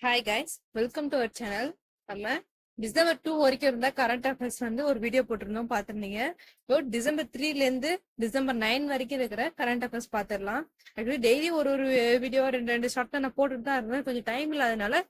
Hi guys, welcome to our channel. நம்ம December 2 வரைக்கும் இருந்த கரண்ட் அஃபேர்ஸ் ஒரு வீடியோ போட்டிருந்தோம், பார்த்துருந்தீங்க. இப்போ டிசம்பர் 3லேருந்து டிசம்பர் 9 வரைக்கும் இருக்கிற கரண்ட் அஃபேர்ஸ் பார்த்துடலாம். ஆக்சுவலி டெய்லி ஒரு வீடியோ ரெண்டு ரெண்டு ஷார்ட் நான் போட்டுட்டு தான் இருந்தேன். கொஞ்சம் டைம் இல்லாதனால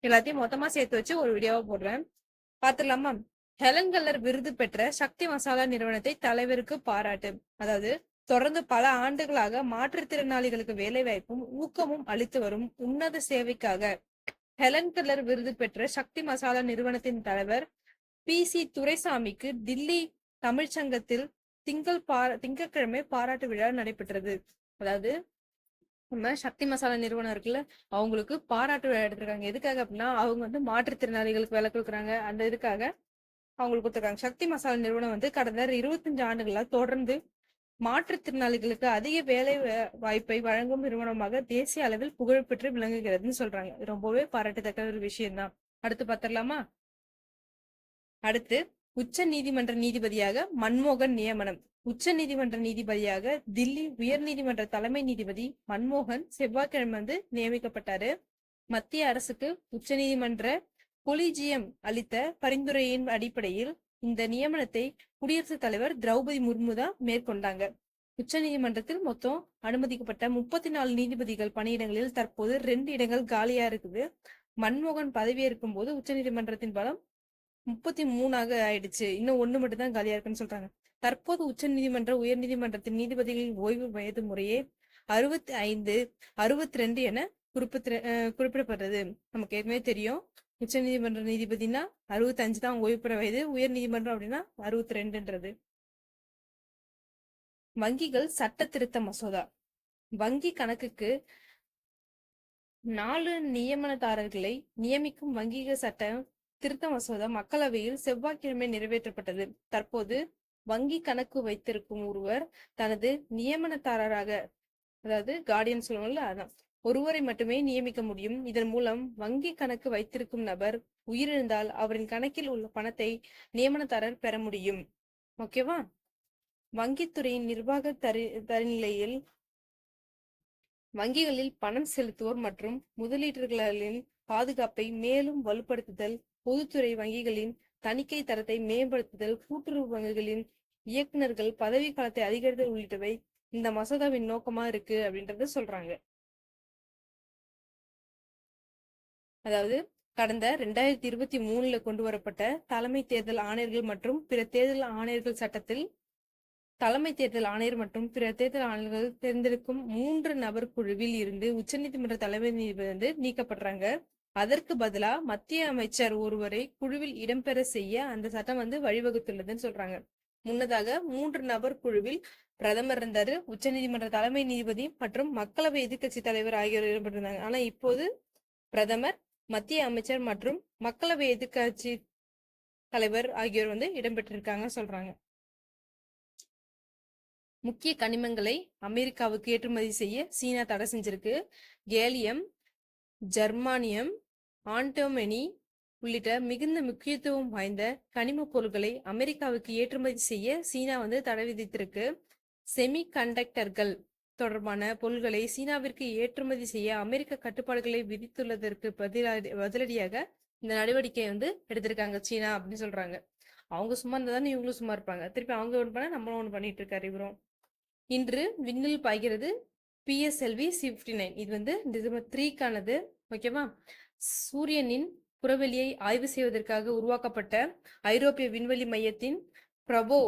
எல்லாத்தையும் மொத்தமா சேர்த்து வச்சு ஒரு வீடியோவா போடுறேன். பார்த்துடலாமா? ஹெலன் கெல்லர் விருது பெற்ற சக்தி மசாலா நிறுவனத்தை தலைவருக்கு பாராட்டு. அதாவது தொடர்ந்து பல ஆண்டுகளாக மாற்றுத்திறனாளிகளுக்கு வேலை வாய்ப்பும் ஊக்கமும் அளித்து வரும் உன்னத சேவைக்காக ஹெலன் கெல்லர் விருது பெற்ற சக்தி மசாலா நிறுவனத்தின் தலைவர் பி.சி. துரைசாமிக்கு தில்லி தமிழ்ச்சங்கத்தில் திங்கட்கிழமை பாராட்டு விழா நடைபெற்றது. அதாவது நம்ம சக்தி மசாலா நிறுவனம் இருக்குல்ல, அவங்களுக்கு பாராட்டு விழா எடுத்திருக்காங்க. எதுக்காக அப்படின்னா, அவங்க மாற்றுத்திறனாளிகளுக்கு வேலை கொடுக்குறாங்க. அந்த இதுக்காக அவங்களுக்கு கொடுத்துருக்காங்க. சக்தி மசாலா நிறுவனம் கடந்த 25 ஆண்டுகளா தொடர்ந்து மாற்றுத்திறனாளிகளுக்கு அதிக வேலை வாய்ப்பை வழங்கும் நிறுவனமாக தேசிய அளவில் புகழ்பெற்று விளங்குகிறதுன்னு சொல்றாங்க. ரொம்பவே பாராட்டத்தக்க ஒரு விஷயம்தான். அடுத்து பாத்திரலாமா? அடுத்து உச்ச நீதிமன்ற நீதிபதியாக மன்மோகன் நியமனம். உச்ச நீதிமன்ற நீதிபதியாக தில்லி உயர் நீதிமன்ற தலைமை நீதிபதி மன்மோகன் செவ்வாய்க்கிழமை நியமிக்கப்பட்டாரு. மத்திய அரசுக்கு உச்ச நீதிமன்ற கொலிஜியம் அளித்த பரிந்துரையின் அடிப்படையில் இந்த நியமனத்தை குடியரசுத் தலைவர் திரௌபதி முர்மு தான் மேற்கொண்டாங்க. உச்ச நீதிமன்றத்தில் மொத்தம் அனுமதிக்கப்பட்ட 34 நீதிபதிகள் பணியிடங்களில் தற்போது 2 இடங்கள் காலியா இருக்குது. மன்மோகன் பதவியேற்கும் போது உச்ச நீதிமன்றத்தின் பலம் 33 ஆயிடுச்சு. இன்னும் 1 மட்டும் தான் காலியா இருக்குன்னு சொல்றாங்க. தற்போது உச்ச நீதிமன்ற உயர் நீதிமன்றத்தின் நீதிபதிகளின் ஓய்வு வயது முறையே 65, 62 என குறிப்பிடப்படுறது. நமக்கு ஏற்கனவே தெரியும், உச்ச நீதிமன்ற நீதிபதினா 65 தான் ஓய்வு பெற வயது, உயர் நீதிமன்றம் அப்படின்னா 62ன்றது. வங்கிகள் சட்ட திருத்த மசோதா. வங்கி கணக்குக்கு 4 நியமனதாரர்களை நியமிக்கும் வங்கிகள் சட்ட திருத்த மசோதா மக்களவையில் செவ்வாய்க்கிழமை நிறைவேற்றப்பட்டது. தற்போது வங்கி கணக்கு வைத்திருக்கும் ஒருவர் தனது நியமனதாரராக, அதாவது கார்டியன் சொல்லுவோம்ல, அதான் ஒருவரை மட்டுமே நியமிக்க முடியும். இதன் மூலம் வங்கி கணக்கு வைத்திருக்கும் நபர் உயிரிழந்தால் அவரின் கணக்கில் உள்ள பணத்தை நியமனதாரர் பெற முடியும். ஓகேவா? வங்கித்துறையின் நிர்வாக தரநிலையில் வங்கிகளில் பணம் செலுத்துவோர் மற்றும் முதலீட்டாளர்களின் பாதுகாப்பை மேலும் வலுப்படுத்துதல், பொதுத்துறை வங்கிகளின் தணிக்கை தரத்தை மேம்படுத்துதல், கூட்டுறவு வங்கிகளின் இயக்குநர்கள் பதவி காலத்தை அதிகரித்தல் உள்ளிட்டவை இந்த மசோதாவின் நோக்கமா இருக்கு அப்படின்றத சொல்றாங்க. அதாவது கடந்த 2023 கொண்டு வரப்பட்ட தலைமை தேர்தல் ஆணையர்கள் மற்றும் பிற தேர்தல் ஆணையர்கள் சட்டத்தில் தலைமை தேர்தல் ஆணையர் மற்றும் பிற தேர்தல் ஆணையர்கள் தேர்ந்தெடுக்கும் 3 நபர் குழுவில் இருந்து உச்சநீதிமன்ற தலைமை நீதிபதி நீக்கப்படுறாங்க. அதற்கு பதிலா மத்திய அமைச்சர் ஒருவரை குழுவில் இடம்பெற செய்ய அந்த சட்டம் வழிவகுத்துள்ளதுன்னு சொல்றாங்க. முன்னதாக 3 நபர் குழுவில் பிரதமர் இருந்தாரு, உச்சநீதிமன்ற தலைமை நீதிபதி மற்றும் மக்களவை எதிர்கட்சி தலைவர் ஆகியோர் இடம்பெற்றிருந்தாங்க. ஆனா இப்போது பிரதமர், மத்திய அமைச்சர் மற்றும் மக்களவை எதிர்கட்சி தலைவர் ஆகியோர் இடம்பெற்றிருக்காங்க சொல்றாங்க. முக்கிய கனிமங்களை அமெரிக்காவுக்கு ஏற்றுமதி செய்ய சீனா தடை செஞ்சிருக்கு. கேலியம், ஜெர்மானியம், ஆன்டோமெனி உள்ளிட்ட மிகுந்த முக்கியத்துவம் வாய்ந்த கனிம பொருட்களை அமெரிக்காவுக்கு ஏற்றுமதி செய்ய சீனா தடை விதித்திருக்கு. செமி கண்டக்டர்கள் தொடர்பான பொருட்களை சீனாவிற்கு ஏற்றுமதி செய்ய அமெரிக்க கட்டுப்பாடுகளை விதித்துள்ளதற்கு பதிலடியாக இந்த நடவடிக்கை எடுத்திருக்காங்க சீனா அப்படின்னு சொல்றாங்க. அவங்க சும்மா இருந்தா தானே இவங்களும் சும்மா இருப்பாங்க. திருப்பி அவங்க ஒன்று பண்ணா நம்மளும் ஒன்று பண்ணிட்டு இருக்காரு இவரும். இன்று விண்ணில் பாய்கிறது PSLV C-59. இது டிசம்பர் 3க்கானது. ஓகேவா? சூரியனின் புறவெளியை ஆய்வு செய்வதற்காக உருவாக்கப்பட்ட ஐரோப்பிய விண்வெளி மையத்தின் பிரபோ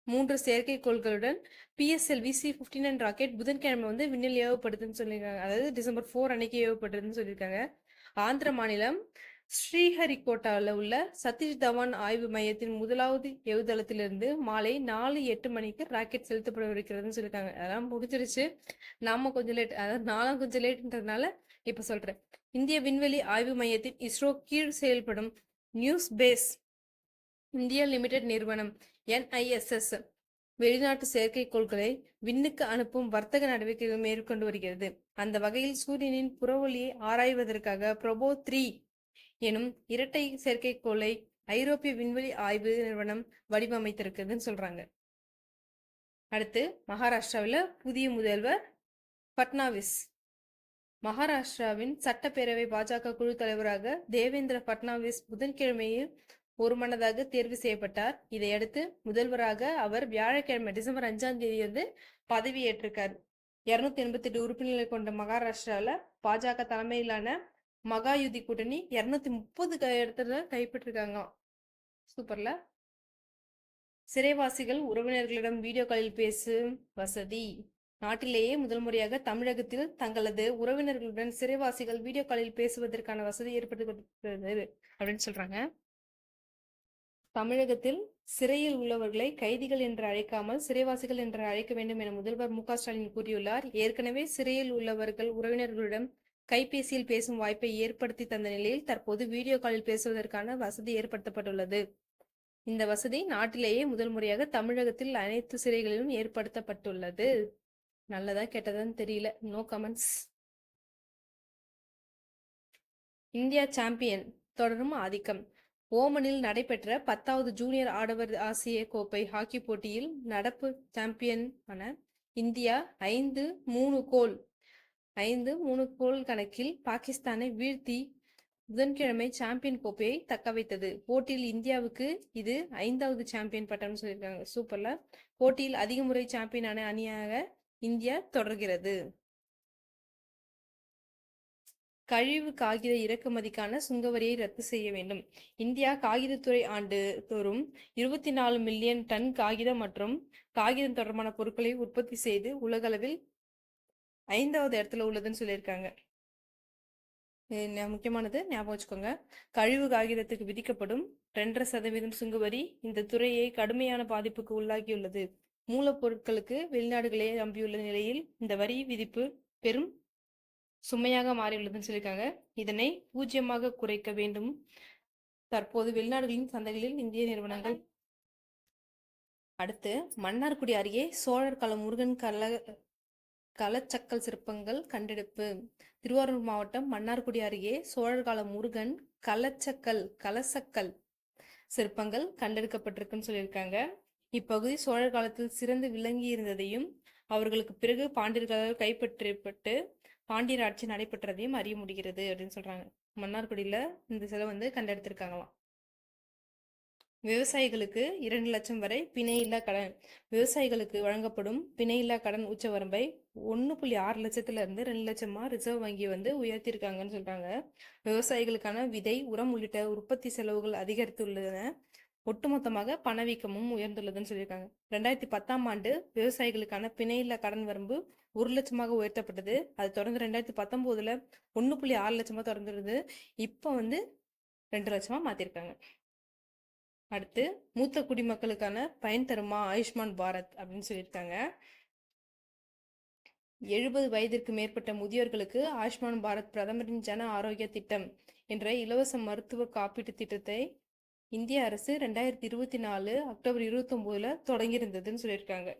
3 செயற்கைக்கோள்களுடன் PSLV C-59 ராக்கெட் புதன்கிழமை விண்ணில் ஏவப்படுதுன்னு சொல்லியிருக்காங்க. அதாவது டிசம்பர் 4 அன்னைக்கு ஏவப்படுதுன்னு சொல்லியிருக்காங்க. ஆந்திர மாநிலம் ஸ்ரீஹரிகோட்டாவில் உள்ள சதீஷ் தவான் ஆய்வு மையத்தின் முதலாவது ஏவுதளத்திலிருந்து மாலை 4:08 மணிக்கு ராக்கெட் செலுத்தப்பட இருக்கிறதுன்னு சொல்லியிருக்காங்க. அதெல்லாம் முடிஞ்சிருச்சு. நாம கொஞ்சம் லேட், அதாவது நானும் கொஞ்சம் லேட்ன்றதுனால இப்ப சொல்றேன். இந்திய விண்வெளி ஆய்வு மையத்தின் இஸ்ரோ கீழ் செயல்படும் நியூஸ் பேஸ் இந்தியா லிமிடெட் நிறுவனம் NISS வெளிநாட்டு செயற்கைக்கோள்களை விண்ணுக்கு அனுப்பும் வர்த்தக நடவடிக்கைகள் மேற்கொண்டு வருகிறது. அந்த வகையில் சூரியனின் புறவொளியை ஆராய்வதற்காக பிரபோ 3 எனும் இரட்டை செயற்கைக்கோளை ஐரோப்பிய விண்வெளி ஆய்வு நிறுவனம் வடிவமைத்திருக்குதுன்னு சொல்றாங்க. அடுத்து மகாராஷ்டிராவில் புதிய முதல்வர் பட்னாவிஸ் மகாராஷ்டிராவின் சட்டப்பேரவை பாஜக குழு தலைவராக தேவேந்திர பட்னாவிஸ் புதன்கிழமையில் ஒருமனதாக தேர்வு செய்யப்பட்டார். இதையடுத்து முதல்வராக அவர் வியாழக்கிழமை டிசம்பர் 5ஆம் தேதி வந்து பதவியேற்றிருக்கார். 288 உறுப்பினர்களை கொண்ட மகாராஷ்டிரால பாஜக தலைமையிலான மகாயுதி கூட்டணி 230 இடத்துல கைப்பற்றிருக்காங்க. சூப்பர்ல. சிறைவாசிகள் உறவினர்களிடம் வீடியோ காலில் பேசும் வசதி. நாட்டிலேயே முதல் முறையாக தமிழகத்தில் தங்களது உறவினர்களுடன் சிறைவாசிகள் வீடியோ காலில் பேசுவதற்கான வசதி ஏற்படுத்தப்பட்டது அப்படின்னு சொல்றாங்க. தமிழகத்தில் சிறையில் உள்ளவர்களை கைதிகள் என்று அழைக்காமல் சிறைவாசிகள் என்று அழைக்க வேண்டும் என முதல்வர் மு க ஸ்டாலின் கூறியுள்ளார். ஏற்கனவே சிறையில் உள்ளவர்கள் உறவினர்களுடன் கைபேசியில் பேசும் வாய்ப்பை ஏற்படுத்தி தந்த நிலையில் தற்போது வீடியோ காலில் பேசுவதற்கான வசதி ஏற்படுத்தப்பட்டுள்ளது. இந்த வசதி நாட்டிலேயே முதல் முறையாக தமிழகத்தில் அனைத்து சிறைகளிலும் ஏற்படுத்தப்பட்டுள்ளது. நல்லதா கெட்டதான்னு தெரியல. No comments. இந்தியா சாம்பியன் தொடரும் ஆதிக்கம். ஓமனில் நடைபெற்ற 10வது ஜூனியர் ஆடவர் ஆசிய கோப்பை ஹாக்கி போட்டியில் நடப்பு சாம்பியன் ஆன இந்தியா 5-3 கோல் கணக்கில் பாகிஸ்தானை வீழ்த்தி புதன்கிழமை சாம்பியன் கோப்பையை தக்க வைத்தது. போட்டியில் இந்தியாவுக்கு இது 5வது சாம்பியன் பட்டம்னு சொல்லியிருக்காங்க. சூப்பர்ல. போட்டியில் அதிக முறை சாம்பியனான அணியாக இந்தியா தொடர்கிறது. கழிவு காகித இறக்குமதிக்கான சுங்கவரியை ரத்து செய்ய வேண்டும். இந்தியா காகிதத்துறை ஆண்டு தோறும் 24 மில்லியன் டன் காகிதம் மற்றும் காகிதம் தொடர்பான பொருட்களை உற்பத்தி செய்து உலகளவில் 5வது இடத்துல உள்ளதுன்னு சொல்லியிருக்காங்க. முக்கியமானது ஞாபகம் வச்சுக்கோங்க. கழிவு காகிதத்துக்கு விதிக்கப்படும் 2.5% சுங்கவரி இந்த துறையை கடுமையான பாதிப்புக்கு உள்ளாகியுள்ளது. மூலப்பொருட்களுக்கு வெளிநாடுகளே நம்பியுள்ள நிலையில் இந்த வரி விதிப்பு பெரும் சுமையாக மாறியுள்ளதுன்னு சொல்லியிருக்காங்க. இதனை 0 குறைக்க வேண்டும். தற்போது வெளிநாடுகளின் சந்தைகளில் இந்திய நிறுவனங்கள். அடுத்து மன்னார்குடி அருகே சோழர் கால முருகன் களச்சக்கல் சிற்பங்கள் கண்டெடுப்பு. திருவாரூர் மாவட்டம் மன்னார்குடி அருகே சோழர் கால முருகன் கலசக்கல் சிற்பங்கள் கண்டெடுக்கப்பட்டிருக்குன்னு சொல்லியிருக்காங்க. இப்பகுதி சோழர் காலத்தில் சிறந்து விளங்கி இருந்ததையும் அவர்களுக்கு பிறகு பாண்டியர்களால் கைப்பற்றப்பட்டு பாண்டியர் ஆட்சி நடைபெற்றதையும் அறிய முடிகிறது அப்படின்னு சொல்றாங்க. மன்னார்குடியில இந்த சிலை வந்து கண்டெடுத்திருக்காங்களாம். விவசாயிகளுக்கு 2 லட்சம் வரை பிணையில்லா கடன். விவசாயிகளுக்கு வழங்கப்படும் பிணையில்லா கடன் உச்சவரம்பை 1.6 லட்சத்துல இருந்து 2 லட்சமா ரிசர்வ் வங்கி வந்து உயர்த்திருக்காங்கன்னு சொல்றாங்க. விவசாயிகளுக்கான விதை, உரம் உள்ளிட்ட உற்பத்தி செலவுகள் அதிகரித்துள்ளன. ஒட்டுமொத்தமாக பணவீக்கமும் உயர்ந்துள்ளதுன்னு சொல்லியிருக்காங்க. 2010ஆம் ஆண்டு விவசாயிகளுக்கான பிணையில்லா கடன் வரம்பு 1 லட்சமாக உயர்த்தப்பட்டது. அது தொடர்ந்து 2019ல 1.6 லட்சமா தொடர்ந்துருது. இப்போ வந்து 2 லட்சமா மாத்திருக்காங்க. அடுத்து மூத்த குடிமக்களுக்கான பயன் தருமா ஆயுஷ்மான் பாரத் அப்படின்னு சொல்லியிருக்காங்க. 70 வயதிற்கு மேற்பட்ட முதியோர்களுக்கு ஆயுஷ்மான் பாரத் பிரதமரின் ஜன ஆரோக்கிய திட்டம் என்ற இலவச மருத்துவ காப்பீட்டு திட்டத்தை இந்திய அரசு 2024 அக்டோபர் 29ல தொடங்கியிருந்ததுன்னு சொல்லியிருக்காங்க.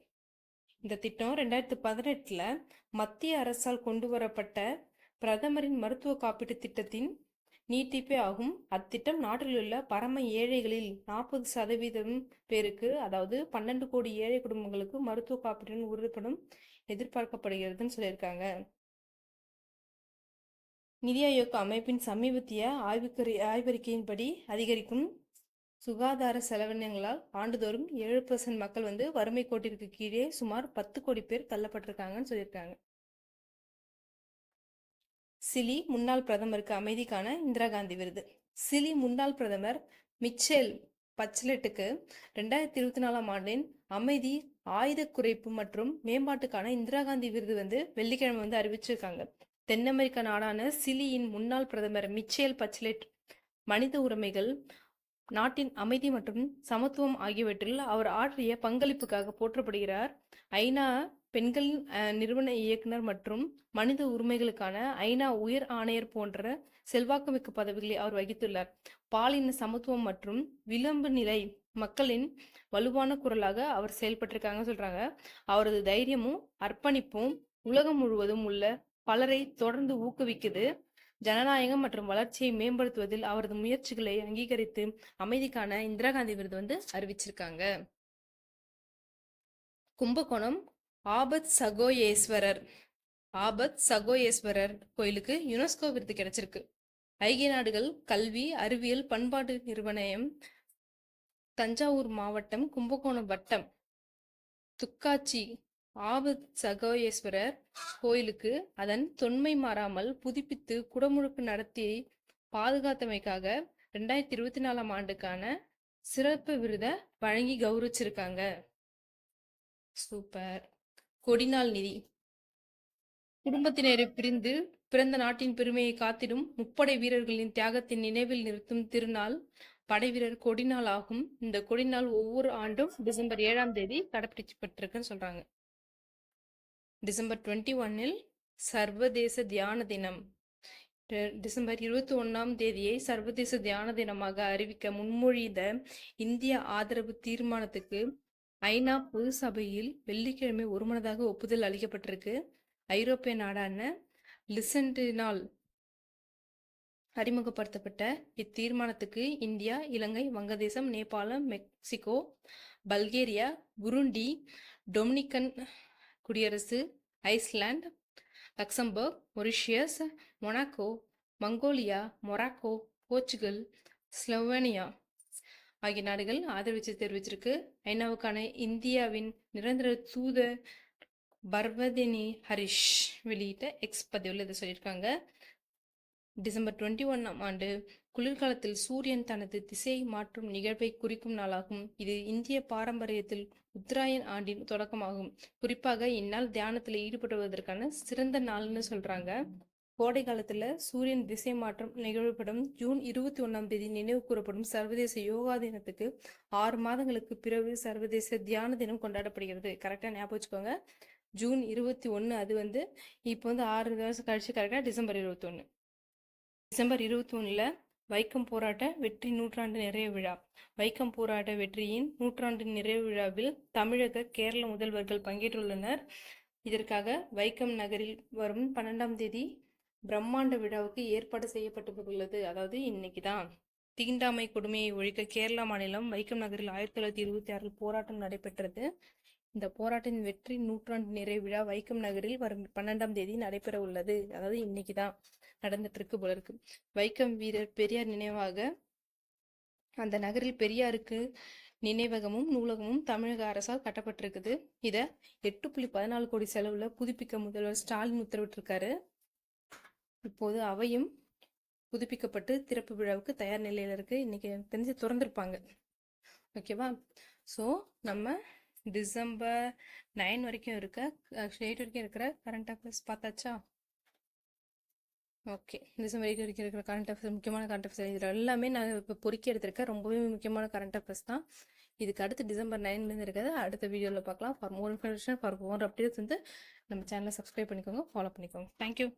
இந்த திட்டம் 2018ல மத்திய அரசால் கொண்டு வரப்பட்ட பிரதமரின் மருத்துவ காப்பீட்டு திட்டத்தின் நீட்டிப்பே ஆகும். அத்திட்டம் நாட்டில் உள்ள பரம ஏழைகளில் 40% பேருக்கு, அதாவது 12 கோடி ஏழை குடும்பங்களுக்கு மருத்துவ காப்பீட்டுடன் உறுதிப்படும் எதிர்பார்க்கப்படுகிறதுன்னு சொல்லியிருக்காங்க. நிதி ஆயோக் அமைப்பின் சமீபத்திய ஆய்வறிக்கையின்படி அதிகரிக்கும் சுகாதார செலவினங்களால் ஆண்டுதோறும் 7% மக்கள் வந்து வறுமை கோட்டிற்கு கீழே சுமார் 10 கோடி பேர் தள்ளப்பட்டிருக்காங்கன்னு சொல்லியிருக்காங்க. சிலி முன்னாள் பிரதமருக்கு அமைதிக்கான இந்திரா காந்தி விருது. சிலி முன்னாள் பிரதமர் மிச்சேல் பச்லெட்டுக்கு 2024ஆம் ஆண்டின் அமைதி, ஆயுத குறைப்பு மற்றும் மேம்பாட்டுக்கான இந்திரா காந்தி விருது வந்து வெள்ளிக்கிழமை வந்து அறிவிச்சிருக்காங்க. தென் அமெரிக்க நாடான சிலியின் முன்னாள் பிரதமர் மிச்சேல் பச்லெட் மனித உரிமைகள், நாட்டின் அமைதி மற்றும் சமத்துவம் ஆகியவற்றில் அவர் ஆற்றிய பங்களிப்புக்காக போற்றப்படுகிறார். ஐநா பெண்களின் நிறுவன இயக்குனர் மற்றும் மனித உரிமைகளுக்கான ஐநா உயர் ஆணையர் போன்ற செல்வாக்குமிக்க பதவிகளை அவர் வகித்துள்ளார். பாலின சமத்துவம் மற்றும் விளிம்பு நிலை மக்களின் வலுவான குரலாக அவர் செயல்பட்டிருக்காங்க சொல்றாங்க. அவரது தைரியமும் அர்ப்பணிப்பும் உலகம் முழுவதும் உள்ள பலரை தொடர்ந்து ஊக்குவிக்குது. ஜனநாயகம் மற்றும் வளர்ச்சியை மேம்படுத்துவதில் அவரது முயற்சிகளை அங்கீகரித்து அமைதிக்கான இந்திரா காந்தி விருது வந்து அறிவிச்சிருக்காங்க. கும்பகோணம் ஆபத் சகோயேஸ்வரர் ஆபத் சகோயேஸ்வரர் கோயிலுக்கு யுனெஸ்கோ விருது கிடைச்சிருக்கு. ஐக்கிய நாடுகள் கல்வி அறிவியல் பண்பாட்டு நிறுவனம் தஞ்சாவூர் மாவட்டம் கும்பகோணம் வட்டம் துக்காட்சி ஆபத் சகோயேஸ்வரர் கோயிலுக்கு அதன் தொன்மை மாறாமல் புதுப்பித்து குடமுழுக்கு நடத்தி பாதுகாத்தமைக்காக 2024 ஆண்டுக்கான சிறப்பு விருதை வழங்கி கௌரவிச்சிருக்காங்க. சூப்பர். கொடிநாள் நிதி குடும்பத்தினரை பிரிந்து பிறந்த நாட்டின் பெருமையை காத்திடும் முப்படை வீரர்களின் தியாகத்தின் நினைவில் நிறுத்தும் திருநாள் படைவீரர் கொடிநாள் ஆகும். இந்த கொடிநாள் ஒவ்வொரு ஆண்டும் டிசம்பர் 7ஆம் தேதி கடைபிடிக்கப்பட்டிருக்குன்னு சொல்றாங்க. டிசம்பர் 21 சர்வதேச தியான தினம். டிசம்பர் 21ஆம் தேதியை சர்வதேச தியான தினமாக அறிவிக்க முன்மொழிந்த இந்திய ஆதரவு தீர்மானத்துக்கு ஐநா பொது சபையில் வெள்ளிக்கிழமை ஒருமனதாக ஒப்புதல் அளிக்கப்பட்டிருக்கு. ஐரோப்பிய நாடான லிசன்டினால் அறிமுகப்படுத்தப்பட்ட இத்தீர்மானத்துக்கு இந்தியா, இலங்கை, வங்கதேசம், நேபாளம், மெக்சிகோ, பல்கேரியா, புருண்டி, டொமினிக்கன் குடியரசு, Iceland, Luxembourg, Mauritius, Monaco, Mongolia, Morocco, Portugal, Slovenia ஆகிய நாடுகள் ஆதரவு தெரிவிச்சிருக்கு. ஐநாவுக்கான இந்தியாவின் நிரந்தர தூதர் பர்வதினி ஹரிஷ் வெளியிட்ட எக்ஸ் பதிவில் இதை சொல்லியிருக்காங்க. டிசம்பர் 21ஆம் ஆண்டு குளிர்காலத்தில் சூரியன் தனது திசையை மாற்றும் நிகழ்வை குறிக்கும் நாளாகும். இது இந்திய பாரம்பரியத்தில் உத்தராயன் ஆண்டின் தொடக்கமாகும். குறிப்பாக இந்நாள் தியானத்தில் ஈடுபடுவதற்கான சிறந்த நாள்னு சொல்றாங்க. கோடை காலத்துல சூரியன் திசை மாற்றம் நிகழ்வுப்படும் ஜூன் 21ஆம் தேதி நினைவு கூறப்படும் சர்வதேச யோகா தினத்துக்கு 6 மாதங்களுக்கு பிறகு சர்வதேச தியான தினம் கொண்டாடப்படுகிறது. கரெக்டா ஞாபகம் வச்சுக்கோங்க. ஜூன் 21 அது இப்போ 6 வருஷம் கழிச்சு கரெக்டா டிசம்பர் 21. டிசம்பர் 21 வைக்கம் போராட்ட வெற்றி நூற்றாண்டு நிறைவு விழா. வைக்கம் போராட்ட வெற்றியின் நூற்றாண்டு நிறைவு விழாவில் தமிழக கேரள முதல்வர்கள் பங்கேற்றுள்ளனர். இதற்காக வைக்கம் நகரில் வரும் 12ஆம் தேதி பிரம்மாண்ட விழாவுக்கு ஏற்பாடு செய்யப்பட்டுள்ளது. அதாவது இன்னைக்கு தான். தீண்டாமை கொடுமையை ஒழிக்க கேரளா மாநிலம் வைக்கம் நகரில் 1926 போராட்டம் நடைபெற்றது. இந்த போராட்டின் வெற்றி நூற்றாண்டு நிறைவு விழா வைக்கம் நகரில் வரும் 12ஆம் தேதி நடைபெற உள்ளது. அதாவது இன்னைக்கு தான் நடந்துட்டு இருக்கு போல இருக்கு. வைக்கம் வீரர் பெரியார் நினைவாக அந்த நகரில் பெரியாருக்கு நினைவகமும் நூலகமும் தமிழக அரசால் கட்டப்பட்டிருக்குது. இதை 8.14 கோடி செலவுல புதுப்பிக்க முதல்வர் ஸ்டாலின் உத்தரவிட்டிருக்காரு. இப்போது அவையும் புதுப்பிக்கப்பட்டு திறப்பு விழாவுக்கு தயார் நிலையில இருக்கு. இன்னைக்கு தெரிஞ்சு திறந்திருப்பாங்க. ஓகேவா? ஸோ நம்ம டிசம்பர் 9 வரைக்கும் 8 வரைக்கும் இருக்கிற கரண்ட் அஃபேர்ஸ் பார்த்தாச்சா? ஓகே. டிசம்பர் 8 வரைக்கும் இருக்கிற கரண்ட் அஃபேர்ஸ், முக்கியமான கரண்ட் அஃபேர்ஸ் இதில் எல்லாமே நான் இப்போ பொறுக்கி எடுத்திருக்கேன். ரொம்பவே முக்கியமான கரண்ட் அஃபேர்ஸ் தான். இதுக்கு அடுத்து டிசம்பர் 9 இருக்கிறது அடுத்த வீடியோவில் பார்க்கலாம். For more information, for more updates நம்ம சேனலை சப்ஸ்கிரைப் பண்ணிக்கோங்க, ஃபாலோ பண்ணிக்கோங்க. தேங்க்யூ.